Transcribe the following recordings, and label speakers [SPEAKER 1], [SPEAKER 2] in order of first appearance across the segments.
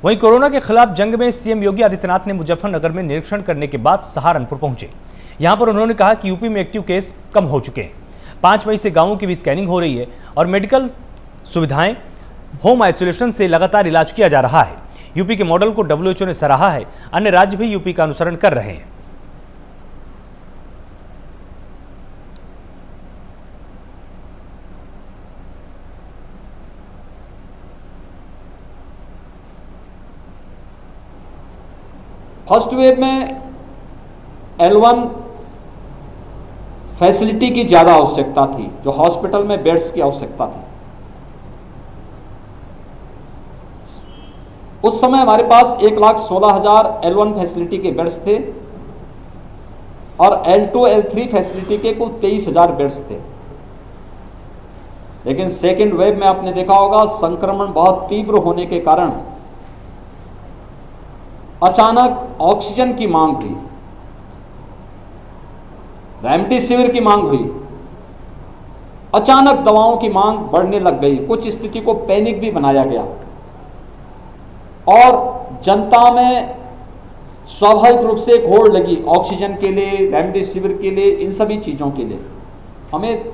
[SPEAKER 1] वहीं कोरोना के खिलाफ जंग में सीएम योगी आदित्यनाथ ने मुजफ्फरनगर में निरीक्षण करने के बाद सहारनपुर पहुंचे। यहां पर उन्होंने कहा कि यूपी में एक्टिव केस कम हो चुके हैं। 5 मई से गांवों की भी स्कैनिंग हो रही है और मेडिकल सुविधाएं, होम आइसोलेशन से लगातार इलाज किया जा रहा है। यूपी के मॉडल को WHO ने सराहा है। अन्य राज्य भी यूपी का अनुसरण कर रहे हैं।
[SPEAKER 2] फर्स्ट वेव में L1 फैसिलिटी की ज्यादा आवश्यकता थी, जो हॉस्पिटल में बेड्स की आवश्यकता थी। उस समय हमारे पास 1,16,000 L1 फैसिलिटी के बेड्स थे और L2 L3 फैसिलिटी के कुल 23,000 बेड्स थे। लेकिन सेकेंड वेव में आपने देखा होगा, संक्रमण बहुत तीव्र होने के कारण अचानक ऑक्सीजन की मांग हुई, रेमडेसिविर की मांग हुई, अचानक दवाओं की मांग बढ़ने लग गई। कुछ स्थिति को पैनिक भी बनाया गया और जनता में स्वाभाविक रूप से एक होड़ लगी ऑक्सीजन के लिए, रेमडेसिविर के लिए, इन सभी चीजों के लिए। हमें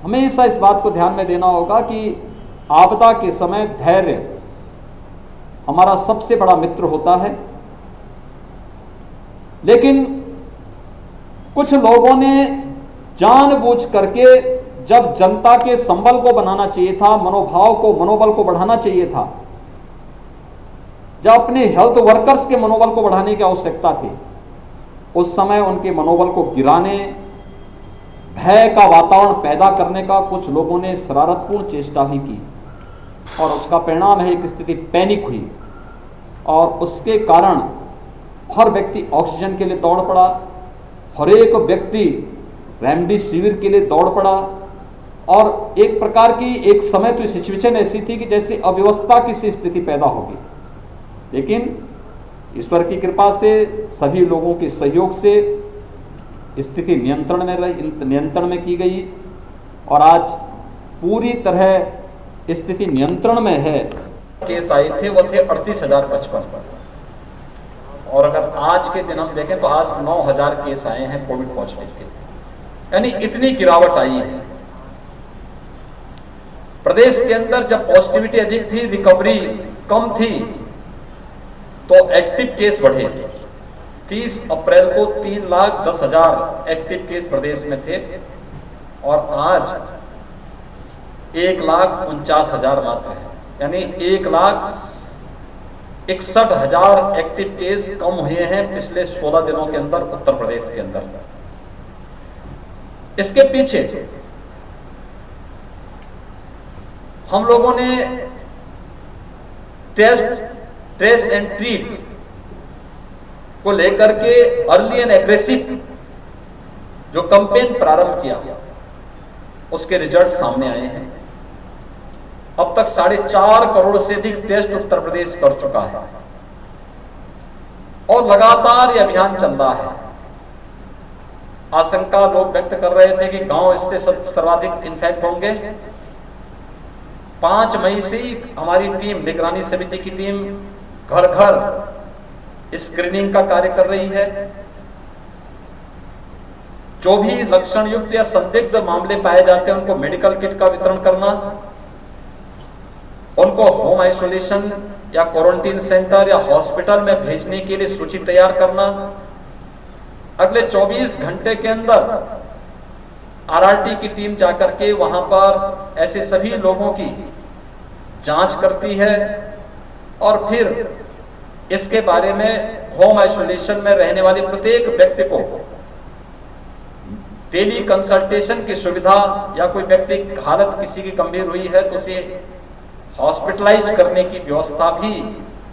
[SPEAKER 2] हमेशा इस बात को ध्यान में देना होगा कि आपदा के समय धैर्य हमारा सबसे बड़ा मित्र होता है। लेकिन कुछ लोगों ने जानबूझ करके, जब जनता के संबल को बनाना चाहिए था, मनोबल को बढ़ाना चाहिए था, जब अपने हेल्थ वर्कर्स के मनोबल को बढ़ाने की आवश्यकता थी, उस समय उनके मनोबल को गिराने, भय का वातावरण पैदा करने का कुछ लोगों ने शरारतपूर्ण चेष्टा भी की और उसका परिणाम है एक स्थिति पैनिक हुई और उसके कारण हर व्यक्ति ऑक्सीजन के लिए दौड़ पड़ा, हर एक व्यक्ति रेमडेसिविर के लिए दौड़ पड़ा और एक प्रकार की एक समय तो सिचुएशन ऐसी थी कि जैसे अव्यवस्था की सी स्थिति पैदा होगी। लेकिन ईश्वर की कृपा से, सभी लोगों के सहयोग से स्थिति नियंत्रण में की गई और आज पूरी तरह स्थिति नियंत्रण में है।
[SPEAKER 3] केस आए थे वो थे 38,055 और अगर आज के दिन हम देखें तो आज 9,000 केस आए हैं कोविड पॉजिटिव के, यानी इतनी गिरावट आई है। प्रदेश के अंदर जब पॉजिटिविटी अधिक थी, रिकवरी कम थी, तो एक्टिव केस बढ़े। 30 अप्रैल को 3,10,000 एक्टिव केस प्रदेश में थे और आज 1,49,000 मात्र है, यानी 1,61,000 एक्टिव केस कम हुए हैं पिछले 16 दिनों के अंदर उत्तर प्रदेश के अंदर। इसके पीछे हम लोगों ने टेस्ट, ट्रेस एंड ट्रीट को लेकर के अर्ली एंड एग्रेसिव जो कैंपेन प्रारंभ किया, उसके रिजल्ट सामने आए हैं। अब तक 4.5 करोड़ से अधिक टेस्ट उत्तर प्रदेश कर चुका है और लगातार यह अभियान चल रहा है। आशंका लोग व्यक्त कर रहे थे कि गांव इससे सर्वाधिक इन्फेक्ट होंगे। 5 मई से ही हमारी टीम, निगरानी समिति की टीम घर घर स्क्रीनिंग का कार्य कर रही है। जो भी लक्षण युक्त या संदिग्ध मामले पाए जाते हैं उनको मेडिकल किट का वितरण करना, उनको होम आइसोलेशन या क्वारंटीन सेंटर या हॉस्पिटल में भेजने के लिए सूची तैयार करना। अगले 24 घंटे के अंदर RRT की टीम जाकर के वहां पर ऐसे सभी लोगों की जांच करती है और फिर इसके बारे में होम आइसोलेशन में रहने वाले प्रत्येक व्यक्ति को टेली कंसल्टेशन की सुविधा, या कोई व्यक्ति हालत किसी की गंभीर हुई है तो उसे हॉस्पिटलाइज करने की व्यवस्था भी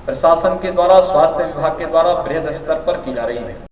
[SPEAKER 3] प्रशासन के द्वारा, स्वास्थ्य विभाग के द्वारा बृहद स्तर पर की जा रही है।